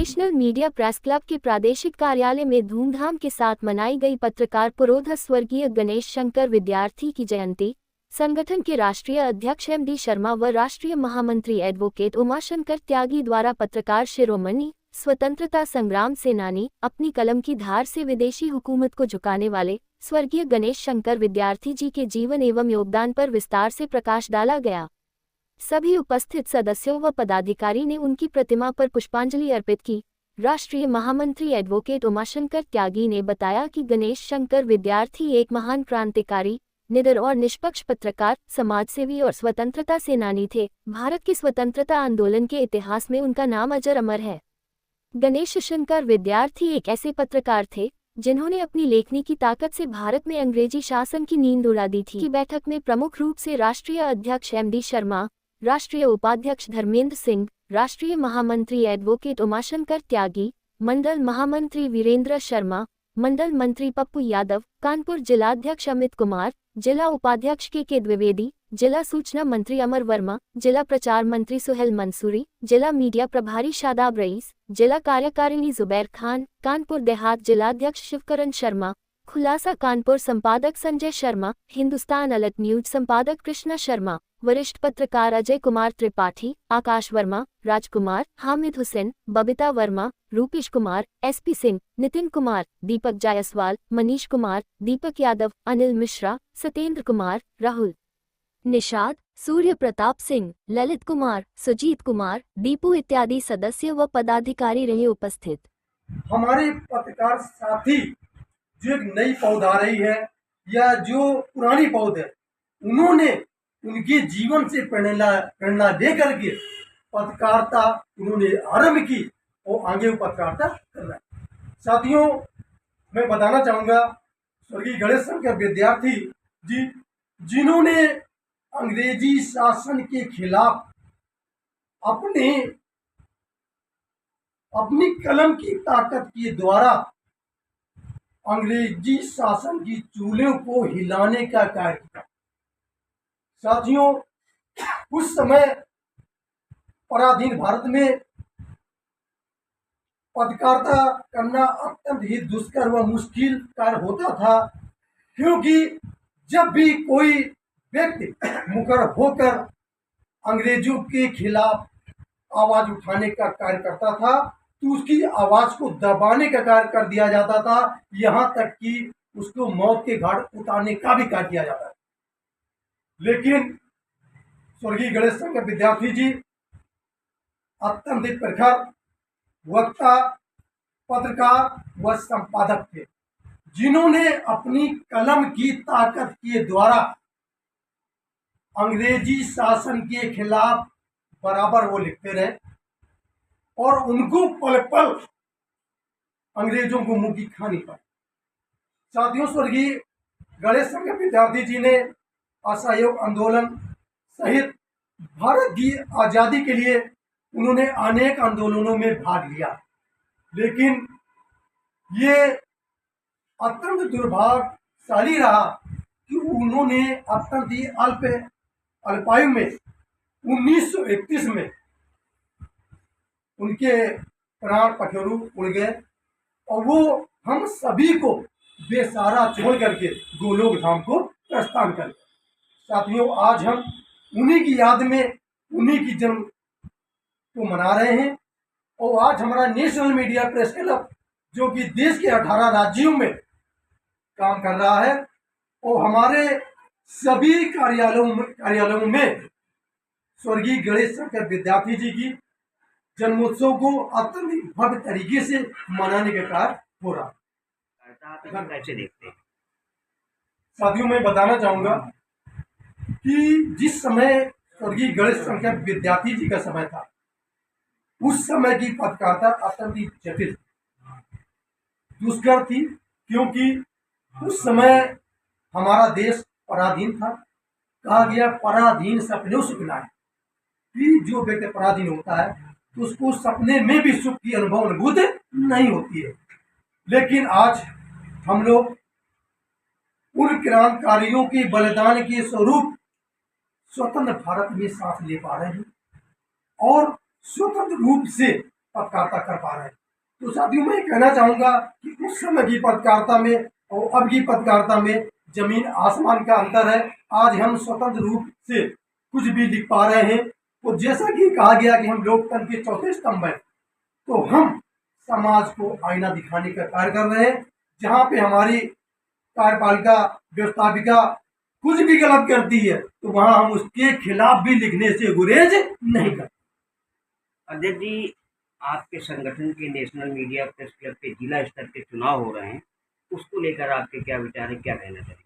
National media press club के प्रादेशिक कार्यालय में धूमधाम के साथ मनाई गई पत्रकार पुरोधा स्वर्गीय गणेश शंकर विद्यार्थी की जयंती। संगठन के राष्ट्रीय अध्यक्ष एम.डी. शर्मा व राष्ट्रीय महामंत्री एडवोकेट उमाशंकर त्यागी द्वारा पत्रकार शिरोमणि, स्वतंत्रता संग्राम सेनानी, अपनी कलम की धार से विदेशी हुकूमत को झुकाने वाले स्वर्गीय गणेश शंकर विद्यार्थी जी के जीवन एवं योगदान पर विस्तार से प्रकाश डाला गया। सभी उपस्थित सदस्यों व पदाधिकारी ने उनकी प्रतिमा पर पुष्पांजलि अर्पित की। राष्ट्रीय महामंत्री एडवोकेट उमाशंकर त्यागी ने बताया कि गणेश शंकर विद्यार्थी एक महान क्रांतिकारी, निडर और निष्पक्ष पत्रकार, समाजसेवी और स्वतंत्रता सेनानी थे। भारत के स्वतंत्रता आंदोलन के इतिहास में उनका नाम अजर अमर है। गणेश शंकर विद्यार्थी एक ऐसे पत्रकार थे जिन्होंने अपनी लेखनी की ताकत से भारत में अंग्रेजी शासन की नींद उड़ा दी थी। बैठक में प्रमुख रूप से राष्ट्रीय अध्यक्ष एम.डी. शर्मा, राष्ट्रीय उपाध्यक्ष धर्मेंद्र सिंह, राष्ट्रीय महामंत्री एडवोकेट उमाशंकर त्यागी, मंडल महामंत्री वीरेंद्र शर्मा, मंडल मंत्री पप्पू यादव, कानपुर जिलाध्यक्ष अमित कुमार, जिला उपाध्यक्ष के द्विवेदी, जिला सूचना मंत्री अमर वर्मा, जिला प्रचार मंत्री सुहेल मंसूरी, जिला मीडिया प्रभारी शादाब रईस, जिला कार्यकारिणी जुबैर खान, कानपुर देहात जिलाध्यक्ष शिवकरण शर्मा, खुलासा कानपुर संपादक संजय शर्मा, हिंदुस्तान अलर्ट न्यूज संपादक कृष्णा शर्मा, वरिष्ठ पत्रकार अजय कुमार त्रिपाठी, आकाश वर्मा, राजकुमार, हामिद हुसैन, बबीता वर्मा, रूपेश कुमार, एसपी सिंह, नितिन कुमार, दीपक जायसवाल, मनीष कुमार, दीपक यादव, अनिल मिश्रा, सत्येंद्र कुमार, राहुल निषाद, सूर्य प्रताप सिंह, ललित कुमार, सुजीत कुमार, दीपू इत्यादि सदस्य व पदाधिकारी रहे उपस्थित। हमारे पत्रकार साथी जो एक नई पौध आ रही है या जो पुरानी पौध है, उन्होंने उनके जीवन से प्रेरणा लेकर के पत्रकारिता उन्होंने आरंभ की और आगे वो पत्रकारिता कर रहा है। साथियों, मैं बताना चाहूँगा स्वर्गीय गणेश शंकर विद्यार्थी जी, जिन्होंने अंग्रेजी शासन के खिलाफ अपनी कलम की ताकत के द्वारा अंग्रेजी शासन की चूल्हों को हिलाने का कार्य किया। साथियों, उस समय पराधीन भारत में पत्रकारिता करना अत्यंत ही दुष्कर व मुश्किल कार्य होता था, क्योंकि जब भी कोई व्यक्ति मुखर होकर अंग्रेजों के खिलाफ आवाज उठाने का कार्य करता था तो उसकी आवाज को दबाने का कार्य कर दिया जाता था, यहाँ तक कि उसको मौत के घाट उतारने का भी कार्य किया जाता था। लेकिन स्वर्गीय गणेश शंकर विद्यार्थी जी अत्यंत प्रखर वक्ता, पत्रकार व संपादक थे, जिन्होंने अपनी कलम की ताकत के द्वारा अंग्रेजी शासन के खिलाफ बराबर वो लिखते रहे और उनको पल पल अंग्रेजों को मुंह की खानी पड़ी। साथियों, स्वर्गीय गणेश शंकर विद्यार्थी जी ने असहयोग आंदोलन सहित भारत की आज़ादी के लिए उन्होंने अनेक आंदोलनों में भाग लिया, लेकिन ये अत्यंत दुर्भाग्यशाली रहा कि उन्होंने अत्यंत ही अल्पायु में 1931 में उनके प्राण पखेरु उड़ गए और वो हम सभी को बेसहारा छोड़ करके गोलोक धाम को प्रस्थान कर गए। साथियों, आज हम उन्हीं की याद में उन्हीं की जन्म को मना रहे हैं और आज हमारा नेशनल मीडिया प्रेस क्लब जो कि देश के 18 राज्यों में काम कर रहा है और हमारे सभी कार्यालयों में स्वर्गीय गणेश शंकर विद्यार्थी जी की जन्मोत्सव को अत्यंत भव्य तरीके से मनाने का कार्य हो रहा है। कैसे देखते हैं? साथियों, मैं बताना चाहूँगा कि जिस समय स्वर्गीय गणेश शंकर विद्यार्थी जी का समय था, उस समय की पत्रकारिता अत्यंत ही जटिल दुष्कर थी, क्योंकि उस समय हमारा देश पराधीन था। कहा गया पराधीन सपने सुखना है कि जो व्यक्ति पराधीन होता है तो उसको सपने में भी सुख की अनुभूति नहीं होती है। लेकिन आज हम लोग उन क्रांतिकारियों के बलिदान के स्वरूप स्वतंत्र भारत में सांस ले पा रहे हैं और स्वतंत्र रूप से पत्रकारिता कर पा रहे हैं। तो साथियों, मैं कहना चाहूँगा कि उस समय की पत्रकारिता में और अब की पत्रकारिता में जमीन आसमान का अंतर है। आज हम स्वतंत्र रूप से कुछ भी लिख पा रहे हैं। तो जैसा कि कहा गया कि हम लोकतंत्र के चौथे स्तंभ हैं, तो हम समाज को आईना दिखाने का कार्य कर रहे हैं। जहाँ पे हमारी कार्यपालिका व्यवस्थापिका कुछ भी गलत करती है, तो वहाँ हम उसके खिलाफ भी लिखने से गुरेज नहीं करते। अध्यक्ष जी, आपके संगठन के नेशनल मीडिया प्रेस क्लब के जिला स्तर के चुनाव हो रहे हैं, उसको लेकर आपके क्या विचार है, क्या कहना चाहिए?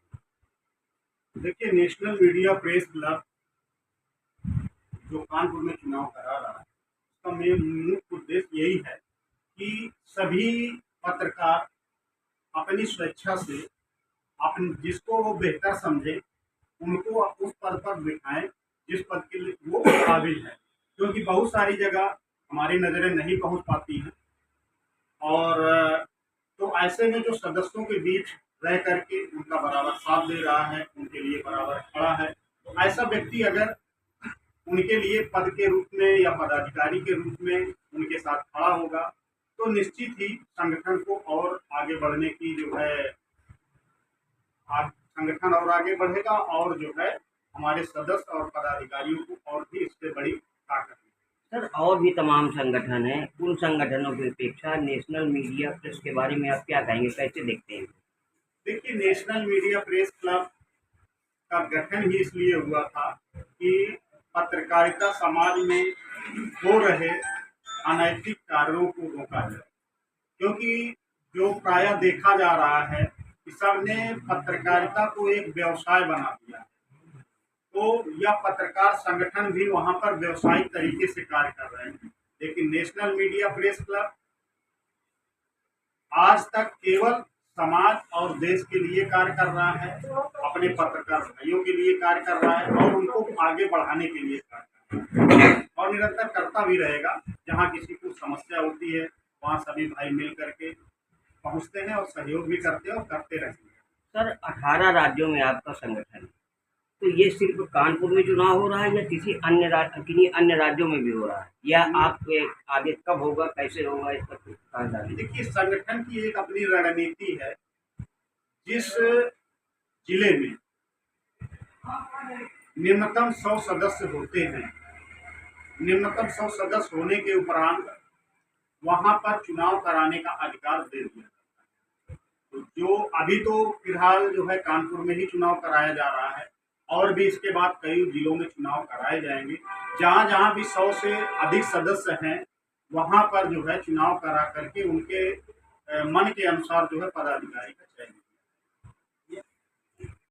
देखिए, नेशनल मीडिया प्रेस क्लब जो कानपुर में चुनाव करा रहा है, उसका मेन मुख्य उद्देश्य यही है कि सभी पत्रकार अपनी स्वेच्छा से अपन जिसको वो बेहतर समझे उनको उस पद पर बिठाएं जिस पद के लिए वो काबिल है, क्योंकि बहुत सारी जगह हमारी नज़रें नहीं पहुंच पाती हैं। और तो ऐसे में जो सदस्यों के बीच रह करके उनका बराबर साथ दे रहा है, उनके लिए बराबर खड़ा है, तो ऐसा व्यक्ति अगर उनके लिए पद के रूप में या पदाधिकारी के रूप में उनके साथ खड़ा होगा, तो निश्चित ही संगठन को और आगे बढ़ने की जो है संगठन और आगे बढ़ेगा, और जो है हमारे सदस्य और पदाधिकारियों को और भी इससे बड़ी ताकत मिलेगी। सर, और भी तमाम संगठन हैं, उन संगठनों की अपेक्षा नेशनल मीडिया प्रेस के बारे में आप क्या कहेंगे, कैसे देखते हैं? देखिए, नेशनल मीडिया प्रेस क्लब का गठन ही इसलिए हुआ था कि पत्रकारिता समाज में हो रहे अनैतिक कार्यों को रोका जाए, क्योंकि जो प्रायः देखा जा रहा है कि सबने पत्रकारिता को एक व्यवसाय बना दिया है, तो यह पत्रकार संगठन भी वहां पर व्यवसायिक तरीके से कार्य कर रहे हैं। लेकिन नेशनल मीडिया प्रेस क्लब आज तक केवल समाज और देश के लिए कार्य कर रहा है, अपने पत्रकार भाइयों के लिए कार्य कर रहा है और उनको आगे बढ़ाने के लिए कार्य कर रहा है, और निरंतर करता भी रहेगा। जहां किसी को समस्या होती है वहां सभी भाई मिल करके पहुंचते हैं और सहयोग भी करते हैं और करते रहेंगे। सर, 18 राज्यों में आपका संगठन है, तो ये सिर्फ कानपुर में चुनाव हो रहा है या किसी अन्य राज्यों में भी हो रहा है, या आपके आगे कब होगा, कैसे होगा, इस पर कुछ कहा जाए? देखिए, संगठन की एक अपनी रणनीति है। जिस जिले में न्यूनतम 100 सदस्य होते हैं, न्यूनतम 100 सदस्य होने के उपरांत वहां पर चुनाव कराने का अधिकार दे दिया जाता है। तो जो अभी तो फिलहाल जो है कानपुर में ही चुनाव कराया जा रहा है, और भी इसके बाद कई जिलों में चुनाव कराए जाएंगे। जहां जहां भी 100 से अधिक सदस्य हैं, वहां पर जो है चुनाव करा करके उनके मन के अनुसार जो है पदाधिकारी का